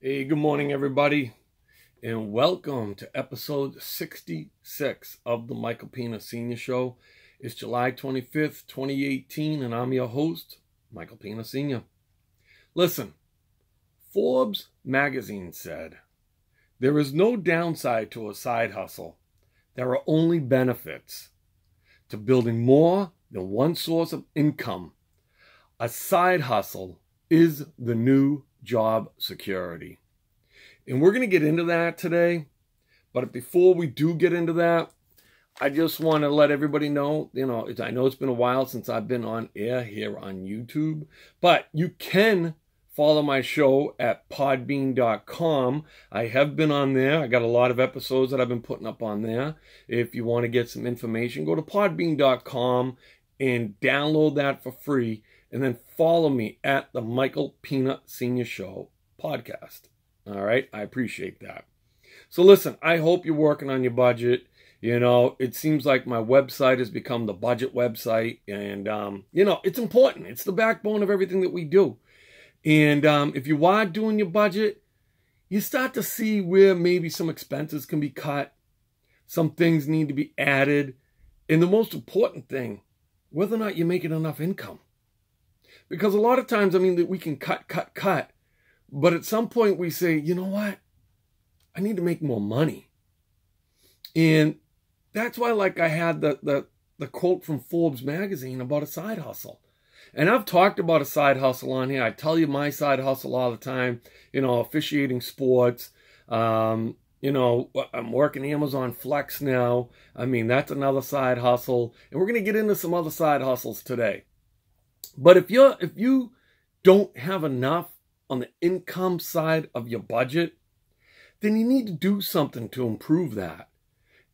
Hey, good morning, everybody, and welcome to episode 66 of the Michael Pina Sr. Show. It's July 25th, 2018, and I'm your host, Michael Pina Sr. Listen, Forbes magazine said, "There is no downside to a side hustle. There are only benefits to building more than one source of income. A side hustle is the new job security." And we're going to get into that today. But before we do get into that, I just want to let everybody know, I know it's been a while since I've been on air here on YouTube, but you can follow my show at podbean.com. I have been on there. I got a lot of episodes that I've been putting up on there. If you want to get some information, go to podbean.com and download that for free. And then follow me at the Michael Pina Sr. Show podcast. All right, I appreciate that. So listen, I hope you're working on your budget. It seems like my website has become the budget website. And, it's important. It's the backbone of everything that we do. And if you are doing your budget, you start to see where maybe some expenses can be cut. Some things need to be added. And the most important thing, whether or not you're making enough income. Because a lot of times, that we can cut. But at some point we say, you know what? I need to make more money. And that's why, I had the quote from Forbes magazine about a side hustle. And I've talked about a side hustle on here. I tell you my side hustle all the time, officiating sports. I'm working Amazon Flex now. That's another side hustle. And we're going to get into some other side hustles today. But if you don't have enough on the income side of your budget, then you need to do something to improve that.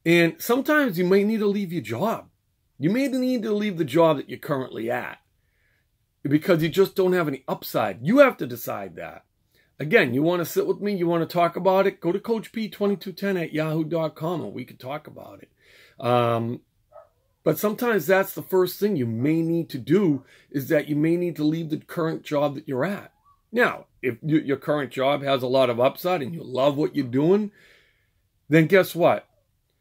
And sometimes you may need to leave your job. You may need to leave the job that you're currently at because you just don't have any upside. You have to decide that. Again, you want to sit with me, you want to talk about it, go to CoachP2210 at yahoo.com and we can talk about it. But sometimes that's the first thing you may need to do, is that you may need to leave the current job that you're at. Now, if your current job has a lot of upside and you love what you're doing, then guess what?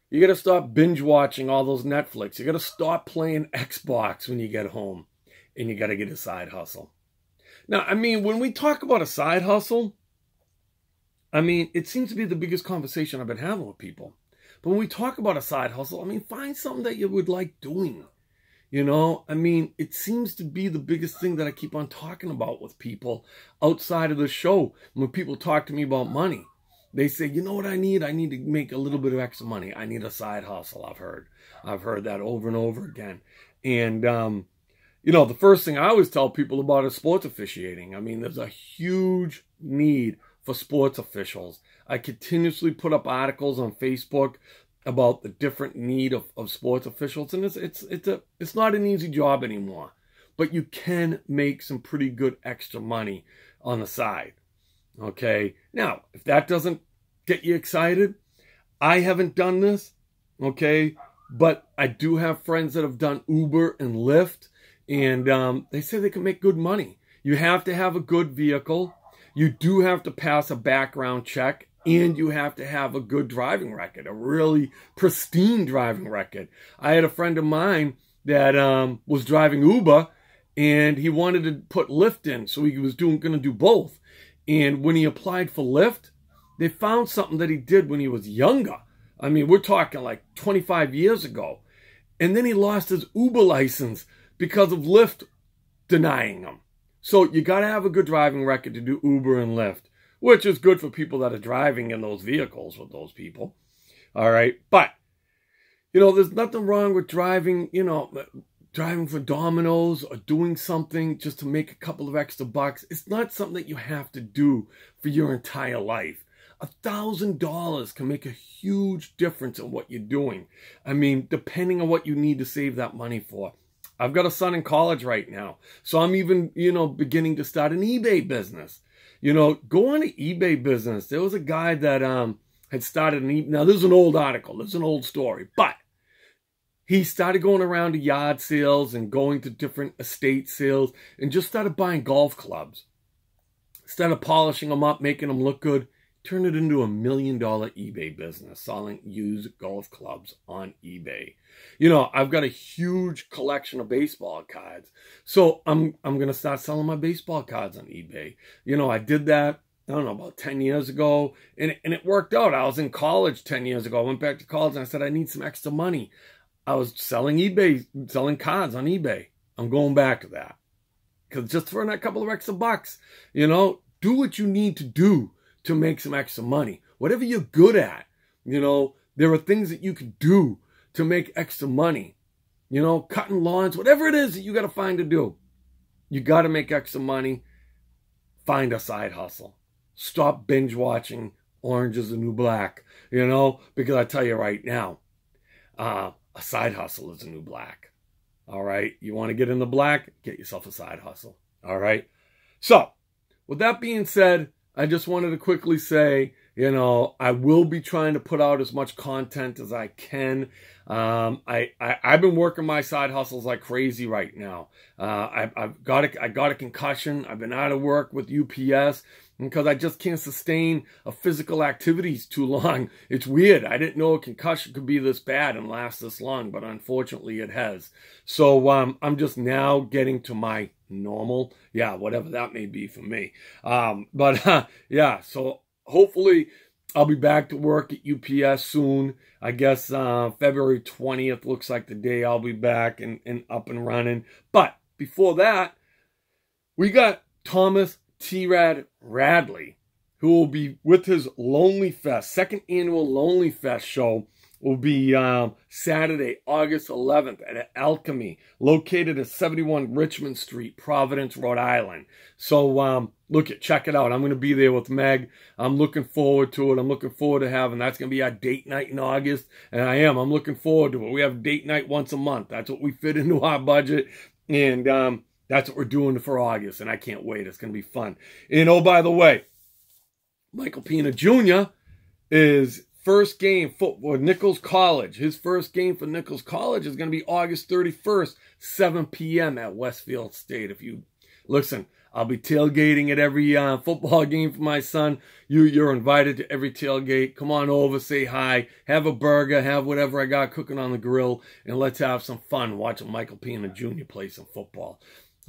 You got to stop binge watching all those Netflix. You got to stop playing Xbox when you get home, and you got to get a side hustle. Now, when we talk about a side hustle, it seems to be the biggest conversation I've been having with people. But when we talk about a side hustle, find something that you would like doing. It seems to be the biggest thing that I keep on talking about with people outside of the show. When people talk to me about money, they say, you know what I need? I need to make a little bit of extra money. I need a side hustle, I've heard. I've heard that over and over again. And, the first thing I always tell people about is sports officiating. There's a huge need for sports officials. I continuously put up articles on Facebook about the different need of sports officials, and it's not an easy job anymore, but you can make some pretty good extra money on the side. Okay, now if that doesn't get you excited, I haven't done this, okay, but I do have friends that have done Uber and Lyft, and they say they can make good money. You have to have a good vehicle. You do have to pass a background check, and you have to have a good driving record, a really pristine driving record. I had a friend of mine that was driving Uber, and he wanted to put Lyft in, so he was going to do both. And when he applied for Lyft, they found something that he did when he was younger. We're talking like 25 years ago. And then he lost his Uber license because of Lyft denying him. So you got to have a good driving record to do Uber and Lyft, which is good for people that are driving in those vehicles with those people. All right. But, there's nothing wrong with driving, driving for Domino's or doing something just to make a couple of extra bucks. It's not something that you have to do for your entire life. $1,000 can make a huge difference in what you're doing. Depending on what you need to save that money for. I've got a son in college right now. So I'm even, beginning to start an eBay business. Go on to eBay business. There was a guy that had started an eBay. Now, this is an old article. This is an old story. But he started going around to yard sales and going to different estate sales and just started buying golf clubs. Instead of polishing them up, making them look good, turn it into $1 million eBay business, selling used golf clubs on eBay. You know, I've got a huge collection of baseball cards, so I'm going to start selling my baseball cards on eBay. You know, I did that, I don't know, about 10 years ago, and it worked out. I was in college 10 years ago. I went back to college, and I said, I need some extra money. I was selling cards on eBay. I'm going back to that. Because just for a couple of extra bucks, you know, do what you need to do to make some extra money. Whatever you're good at, you know, there are things that you can do to make extra money. You know, cutting lawns, whatever it is that you got to find to do. You got to make extra money. Find a side hustle. Stop binge watching Orange is the New Black, you know, because I tell you right now, a side hustle is the new black. All right. You want to get in the black? Get yourself a side hustle. All right. So with that being said, I just wanted to quickly say, you know, I will be trying to put out as much content as I can. I've been working my side hustles like crazy right now. I got a concussion. I've been out of work with UPS because I just can't sustain a physical activities too long. It's weird. I didn't know a concussion could be this bad and last this long, but unfortunately it has. So I'm just now getting to my normal, yeah, whatever that may be for me. Yeah, so hopefully I'll be back to work at UPS soon. I guess February 20th looks like the day I'll be back and up and running. But before that, we got Thomas T-Rad Radley, who will be with his Lonely Fest, second annual Lonely Fest show. Will be Saturday, August 11th at Alchemy, located at 71 Richmond Street, Providence, Rhode Island. So check it out. I'm going to be there with Meg. I'm looking forward to it. I'm looking forward to having, that's going to be our date night in August. And I'm looking forward to it. We have date night once a month. That's what we fit into our budget. And that's what we're doing for August. And I can't wait. It's going to be fun. And oh, by the way, Michael Pina Jr. is first game for Nichols College. His first game for Nichols College is going to be August 31st, 7 p.m. at Westfield State. If you listen, I'll be tailgating at every football game for my son. You're invited to every tailgate. Come on over, say hi, have a burger, have whatever I got cooking on the grill, and let's have some fun watching Michael Pina Jr. play some football.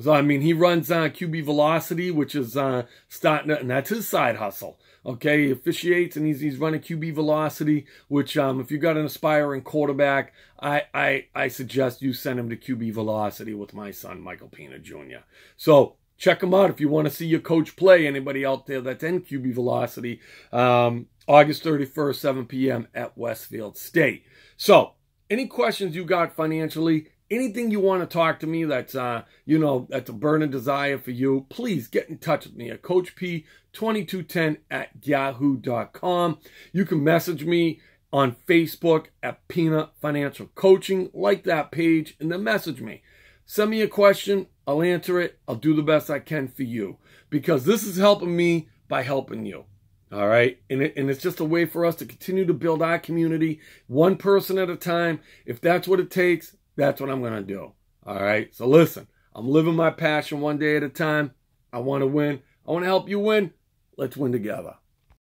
So, I mean, he runs QB Velocity, which is starting to, and that's his side hustle. Okay, he officiates, and he's running QB Velocity, which if you got an aspiring quarterback, I suggest you send him to QB Velocity with my son, Michael Pina Jr. So, check him out if you want to see your coach play. Anybody out there that's in QB Velocity, August 31st, 7 p.m. at Westfield State. So, any questions you got financially, anything you want to talk to me that's, that's a burning desire for you, please get in touch with me at CoachP2210@yahoo.com. You can message me on Facebook at Pina Financial Coaching. Like that page and then message me. Send me a question. I'll answer it. I'll do the best I can for you because this is helping me by helping you. All right. And it's just a way for us to continue to build our community one person at a time. If that's what it takes, that's what I'm going to do. All right. So listen, I'm living my passion one day at a time. I want to win. I want to help you win. Let's win together.